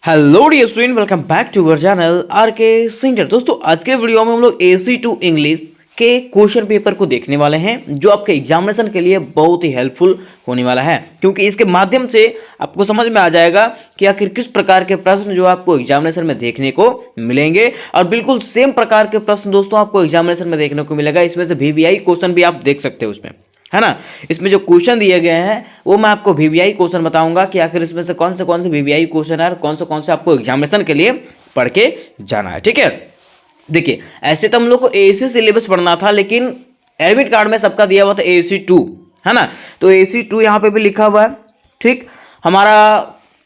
Hello dear student, welcome back to our channel R K centre. दोस्तों आज के video में हम लोग AC2 इंग्लिश के क्वेश्चन पेपर को देखने वाले हैं जो आपके एग्जामिनेशन के लिए बहुत ही हेल्पफुल होने वाला है, क्योंकि इसके माध्यम से आपको समझ में आ जाएगा कि आखिर किस प्रकार के प्रश्न जो आपको एग्जामिनेशन में देखने को मिलेंगे। और बिल्कुल सेम प्रकार के प्रश्न दोस्तों आपको एग्जामिनेशन में देखने को मिलेगा। इसमें से VVI क्वेश्चन भी आप देख सकते हो उसमें, है ना। इसमें जो क्वेश्चन दिए गए हैं वो मैं आपको VVI क्वेश्चन बताऊंगा कि आखिर इसमें से कौन से VVI क्वेश्चन है और कौन से आपको एग्जामिनेशन के लिए पढ़ के जाना है। ठीक है, देखिए ऐसे तो हम लोग को AC सिलेबस पढ़ना था, लेकिन एडमिट कार्ड में सबका दिया हुआ था AC2, है ना। तो AC2 यहाँ पे भी लिखा हुआ है। ठीक, हमारा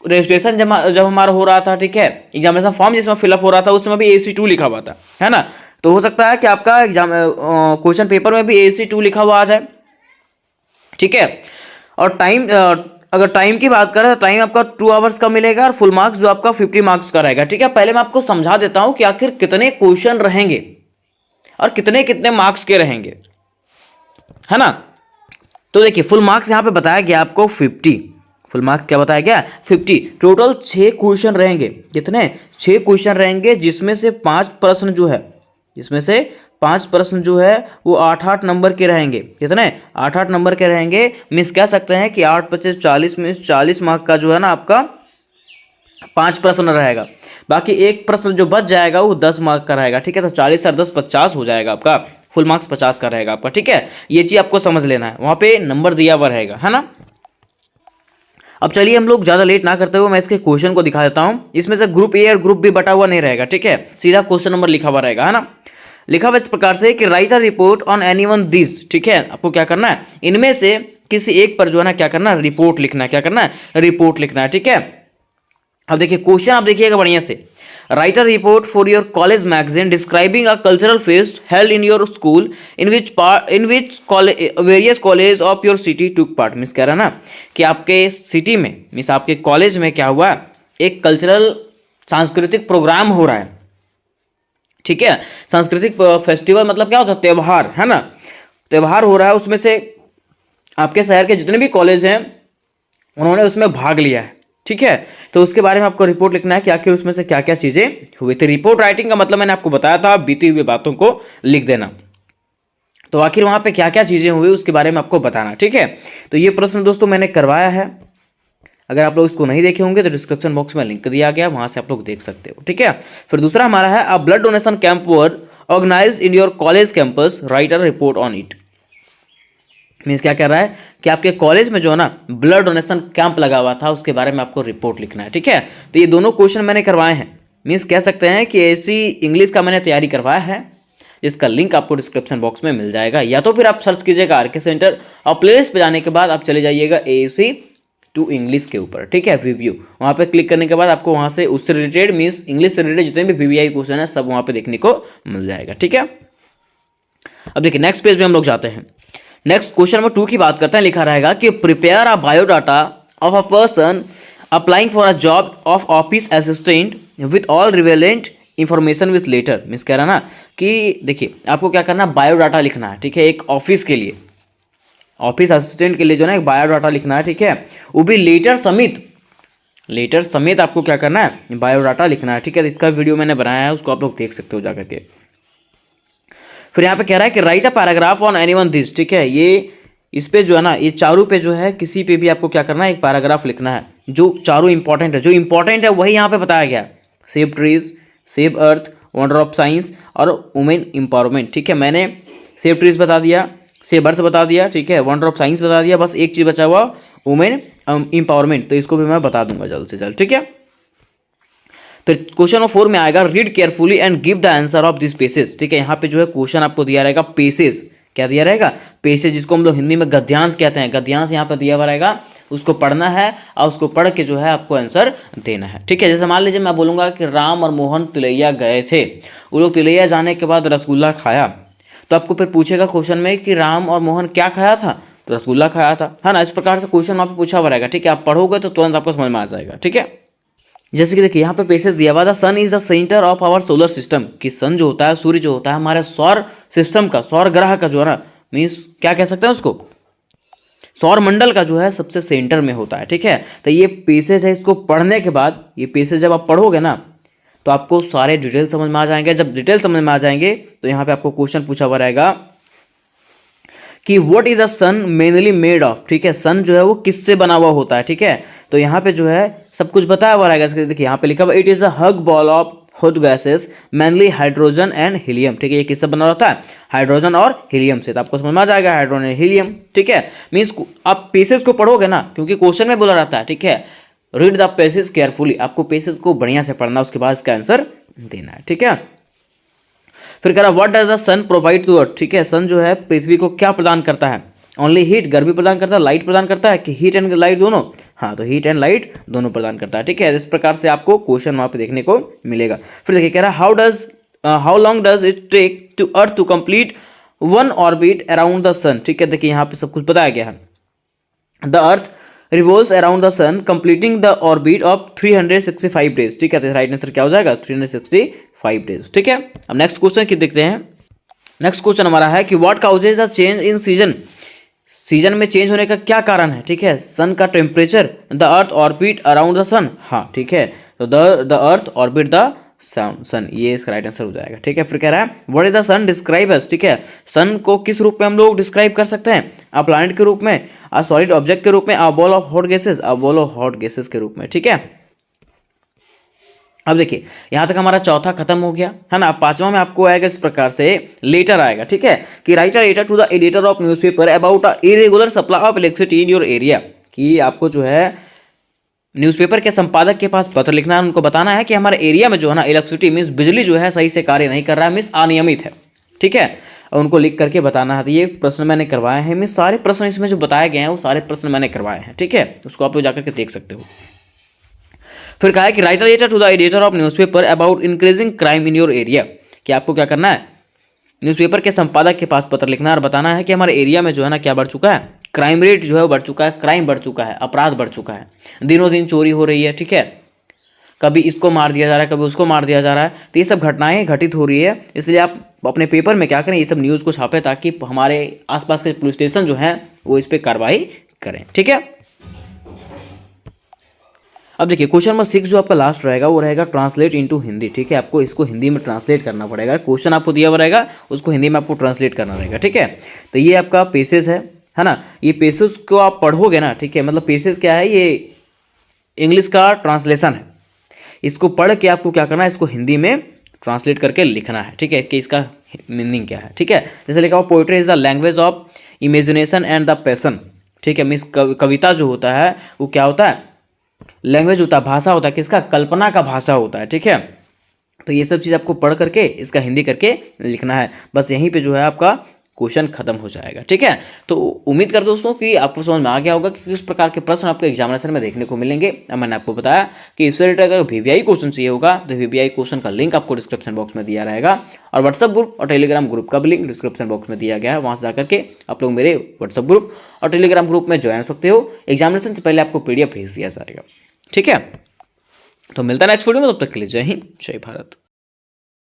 रजिस्ट्रेशन जब हमारा हो रहा था, ठीक है, एग्जामिनेशन फॉर्म जिसमें फिलअप हो रहा था उसमें भी AC2 लिखा हुआ था, है ना। तो हो सकता है कि आपका एग्जाम क्वेश्चन पेपर में भी AC2 लिखा हुआ आ जाए। ठीक है, और टाइम अगर टाइम की बात करें तो टाइम आपका 2 आवर्स का मिलेगा और फुल मार्क्स जो आपका 50 मार्क्स का रहेगा। ठीक है, पहले मैं आपको समझा देता हूं कि आखिर कितने क्वेश्चन रहेंगे और कितने कितने मार्क्स के रहेंगे, है ना। तो देखिए फुल मार्क्स यहां पे बताया गया आपको 50। फुल मार्क्स क्या बताया गया? 50। टोटल 6 क्वेश्चन रहेंगे। कितने? 6 क्वेश्चन रहेंगे, जिसमें से 5 प्रश्न जो है वो 8-8 नंबर के रहेंगे। कितने? 8-8 नंबर के रहेंगे। मिस कह सकते हैं कि 8-5 40 में 40 मार्क का जो है ना आपका 5 प्रश्न रहेगा। बाकी एक प्रश्न जो बच जाएगा वो 10 मार्क का रहेगा। ठीक है, तो 40 और 10 50 हो जाएगा आपका। फुल मार्क्स 50 का रहेगा आपका। ठीक है, ये चीज आपको समझ लेना है, वहां पे नंबर दिया हुआ रहेगा, है ना। अब चलिए हम लोग ज्यादा लेट ना करते हुए मैं इसके क्वेश्चन को दिखा देता हूं। इसमें से ग्रुप ए और ग्रुप बी बटा हुआ नहीं रहेगा। ठीक है, सीधा क्वेश्चन नंबर लिखा हुआ रहेगा, है ना। लिखा हुआ इस प्रकार से कि write a report on any one this. ठीक है, आपको क्या करना है, इनमें से किसी एक पर जो है ना क्या करना है, रिपोर्ट लिखना है। क्या करना है? रिपोर्ट लिखना है। ठीक है, अब देखिए क्वेश्चन आप देखिएगा बढ़िया से। Right a report for your college magazine describing a cultural fest held in your school in which various college of your city took part. Means कह रहा ना कि आपके सिटी में, मीन्स आपके कॉलेज में क्या हुआ, एक कल्चरल सांस्कृतिक प्रोग्राम हो रहा है। ठीक है, सांस्कृतिक फेस्टिवल मतलब क्या होता है? त्योहार, है ना। त्योहार हो रहा है, उसमें से आपके शहर के जितने भी कॉलेज हैं उन्होंने उसमें भाग लिया है। ठीक है, तो उसके बारे में आपको रिपोर्ट लिखना है कि आखिर उसमें से क्या क्या चीजें हुई थी। रिपोर्ट राइटिंग का मतलब मैंने आपको बताया था, बीती हुई बातों को लिख देना। तो आखिर वहां पे क्या क्या चीजें हुई उसके बारे में आपको बताना। ठीक है, तो ये प्रश्न दोस्तों मैंने करवाया है। अगर आप लोग इसको नहीं देखे होंगे तो डिस्क्रिप्शन बॉक्स में लिंक दिया गया, वहां से आप लोग देख सकते हो। ठीक है, फिर दूसरा हमारा है a blood donation camp were organised in your college campus, write a report on it. Means क्या कह रहा है कि आपके कॉलेज में जो है ना ब्लड डोनेशन कैंप लगा हुआ था, उसके बारे में आपको रिपोर्ट लिखना है। ठीक है, तो ये दोनों क्वेश्चन मैंने करवाए हैं। मीन्स कह सकते हैं कि ऐसी इंग्लिश का मैंने तैयारी करवाया है, जिसका लिंक आपको डिस्क्रिप्शन बॉक्स में मिल जाएगा, या तो फिर आप सर्च कीजिएगा आर के सेंटर और प्लेलिस्ट पे जाने के बाद आप चले जाइएगा AC2 इंग्लिश के ऊपर। ठीक है, रिव्यू, वहाँ पे क्लिक करने के बाद आपको वहाँ से उससे रिलेटेड मीन्स इंग्लिश से रिलेटेड जितने भी VVI क्वेश्चन है सब वहाँ पे देखने को मिल जाएगा। ठीक है, अब देखिए नेक्स्ट पेज में हम लोग जाते हैं। नेक्स्ट क्वेश्चन नंबर 2 की बात करते हैं। लिखा रहेगा कि prepare a biodata of a person applying for a job of office assistant with all relevant information with letter. Means कह रहा ना कि देखिए आपको क्या करना है, बायोडाटा लिखना है। ठीक है, एक ऑफिस के लिए, ऑफिस असिस्टेंट के लिए जो है एक बायोडाटा लिखना है। ठीक है, वो भी लेटर समेत आपको क्या करना है, बायोडाटा लिखना है। ठीक है, इसका वीडियो मैंने बनाया है, उसको आप लोग देख सकते हो जाकर के। फिर यहाँ पे कह रहा है कि write a paragraph on anyone this. ठीक है, ये इस पे जो है ना, ये चारों पे जो है किसी पे भी आपको क्या करना है, एक पैराग्राफ लिखना है जो चारों इंपॉर्टेंट है। जो इंपॉर्टेंट है वही यहाँ पे बताया गया, save trees, save earth, wonder of science और वुमेन एम्पावरमेंट। ठीक है, मैंने सेव ट्रीज बता दिया, सेव अर्थ बता दिया, ठीक है, वंडर ऑफ साइंस बता दिया, बस एक चीज बचा हुआ वुमेन एम्पावरमेंट, तो इसको भी मैं बता दूंगा जल्द से जल्द। ठीक है, फिर क्वेश्चन नंबर 4 में आएगा read carefully and give the answer of this passage. ठीक है, यहाँ पे जो है क्वेश्चन आपको दिया रहेगा पेसेज। क्या दिया रहेगा? पेसेज, जिसको हम लोग हिंदी में गद्यांश कहते हैं। गद्यांश यहाँ पर दिया हुआ रहेगा, उसको पढ़ना है और उसको पढ़ के जो है आपको आंसर देना है। ठीक है, जैसे मान लीजिए मैं बोलूंगा कि राम और मोहन तिलैया गए थे, वो लोग तिलैया जाने के बाद रसगुल्ला खाया, तो आपको फिर पूछेगा क्वेश्चन में कि राम और मोहन क्या खाया था? तो रसगुल्ला खाया था, है ना। इस प्रकार से क्वेश्चन वहाँ पे पूछा हुआ रहेगा। ठीक है, आप पढ़ोगे तो तुरंत आपको समझ में आ जाएगा। ठीक है, जैसे कि देखिए यहाँ पे पेसेज दिया हुआ था, sun is the centre of our solar system, कि सन जो होता है, सूर्य जो होता है हमारे सौर सिस्टम का, सौर ग्रह का जो है ना, मीन्स क्या कह सकते हैं उसको, सौर मंडल का जो है सबसे सेंटर में होता है, ठीक है। तो ये पेसेज है, इसको पढ़ने के बाद, ये पेसेज जब आप पढ़ोगे ना तो आपको सारे डिटेल समझ में आ जाएंगे। जब डिटेल समझ में आ जाएंगे तो यहाँ पे आपको क्वेश्चन पूछा हुआ रहेगा कि what is a sun mainly made of, ठीक है। सन जो है वो किससे बना हुआ होता है, ठीक है। तो यहाँ पे जो है सब कुछ बताया हुआ रहेगा। देखिए यहाँ पे लिखा हुआ it is a hug ball of hot gases mainly hydrogen and helium, ठीक है। ये किससे बना होता है? हाइड्रोजन और हीलियम से। तो आपको समझ में आ जाएगा हाइड्रोजन और हीलियम, ठीक है। मीन्स आप पेसेज को पढ़ोगे ना, क्योंकि क्वेश्चन में बोला रहता है, ठीक है, रीड द पेसेज केयरफुली। आपको पेसेज को बढ़िया से पढ़ना, उसके बाद इसका आंसर देना है, ठीक है। फिर कह रहा what does the sun provide to earth, ठीक है। सन जो है पृथ्वी को क्या प्रदान करता है? ओनली हीट, गर्मी प्रदान करता है, लाइट प्रदान करता है, कि हीट एंड लाइट दोनों? हाँ, तो हीट एंड लाइट दोनों प्रदान करता है, ठीक है। इस प्रकार से आपको क्वेश्चन वहां पे देखने को मिलेगा। फिर देखिए कह रहा how long does it take to earth to complete one orbit around the sun, ठीक है। देखिए यहाँ पे सब कुछ बताया गया है। The earth revolves around the sun completing the orbit of 365 days, ठीक है। तो राइट आंसर क्या हो जाएगा? 365 डेज, ठीक है। अब नेक्स्ट क्वेश्चन की देखते हैं। नेक्स्ट क्वेश्चन हमारा है कि what causes a change in season, season में चेंज होने का क्या कारण है, ठीक है। सन का temperature, the earth orbit around the sun, हाँ ठीक है। तो the earth orbit the sun, ये इसका राइट आंसर हो जाएगा, ठीक है। फिर कह रहा है what is the sun describe as, ठीक है। सन को किस रूप में हम लोग डिस्क्राइब कर सकते हैं? अ प्लैनेट के रूप में, अ सॉलिड ऑब्जेक्ट के रूप में, a ball of hot gases, a ball of hot gases के रूप में, ठीक है। अब देखिए यहां तक हमारा चौथा खत्म हो गया है ना। पांचवा में आपको आएगा इस प्रकार से लेटर आएगा, ठीक है, कि write a letter to the editor of newspaper about a irregular supply of electricity in your area, कि आपको जो है न्यूज़पेपर के संपादक के पास पत्र लिखना है, उनको बताना है कि हमारे एरिया में जो है ना इलेक्ट्रिसिटी मीन्स बिजली जो है सही से कार्य नहीं कर रहा है, मीन्स अनियमित है, ठीक है। और उनको लिख करके बताना है। तो ये प्रश्न मैंने करवाए हैं, मीन्स सारे प्रश्न इसमें जो बताए गए हैं वो सारे प्रश्न मैंने करवाए हैं, ठीक है। उसको आप लोग जाकर के देख सकते हो। फिर कहा है कि write a letter to the editor of newspaper about increasing crime in your area, कि आपको क्या करना है? न्यूज़पेपर के संपादक के पास पत्र लिखना है और बताना है कि हमारे एरिया में जो है ना क्या बढ़ चुका है? क्राइम रेट जो है वो बढ़ चुका है, क्राइम बढ़ चुका है, अपराध बढ़ चुका है, दिनों दिन चोरी हो रही है, ठीक है। कभी इसको मार दिया जा रहा है, कभी उसको मार दिया जा रहा है। तो ये सब घटनाएं घटित हो रही है, इसलिए आप अपने पेपर में क्या करें, ये सब न्यूज़ को छापें ताकि हमारे आसपास के पुलिस स्टेशन जो हैं वो इस पर कार्रवाई करें, ठीक है। अब देखिए क्वेश्चन नंबर 6 जो आपका लास्ट रहेगा वो रहेगा ट्रांसलेट इनटू हिंदी, ठीक है। आपको इसको हिंदी में ट्रांसलेट करना पड़ेगा। क्वेश्चन आपको दिया हुआ रहेगा, उसको हिंदी में आपको ट्रांसलेट करना रहेगा, ठीक है। तो ये आपका पेसेज है ना। ये पेसेज को आप पढ़ोगे ना, ठीक है, मतलब पेसेज क्या है? ये इंग्लिश का ट्रांसलेशन है। इसको पढ़ के आपको क्या करना है? इसको हिंदी में ट्रांसलेट करके लिखना है, ठीक है, कि इसका मीनिंग क्या है, ठीक है। जैसे लिखा हुआ poetry is the language of imagination and the passion, ठीक है। मीन्स कविता जो होता है वो क्या होता है? लैंग्वेज होता है, भाषा होता है किसका? कल्पना का भाषा होता है, ठीक है। तो ये सब चीज़ आपको पढ़ करके इसका हिंदी करके लिखना है। बस यहीं पे जो है आपका क्वेश्चन खत्म हो जाएगा, ठीक है। तो उम्मीद कर दोस्तों कि आपको समझ में आ गया होगा कि किस प्रकार के प्रश्न आपको एग्जामिनेशन में देखने को मिलेंगे। अब मैंने आपको बताया कि इससे रिलेटेड अगर वीवीआई क्वेश्चन चाहिए होगा तो वीवीआई क्वेश्चन का लिंक आपको डिस्क्रिप्शन बॉक्स में दिया रहेगा, और व्हाट्सअप ग्रुप और टेलीग्राम ग्रुप का भी लिंक डिस्क्रिप्शन बॉक्स में दिया गया है। वहाँ से जाकर के आप लोग मेरे व्हाट्सअप ग्रुप और टेलीग्राम ग्रुप में ज्वाइन हो सकते हो। एग्जामिनेशन से पहले आपको PDF भेज दिया जाएगा, ठीक है। तो मिलता है नेक्स्ट वीडियो में, तब तक के लिए जय हिंद, जय भारत।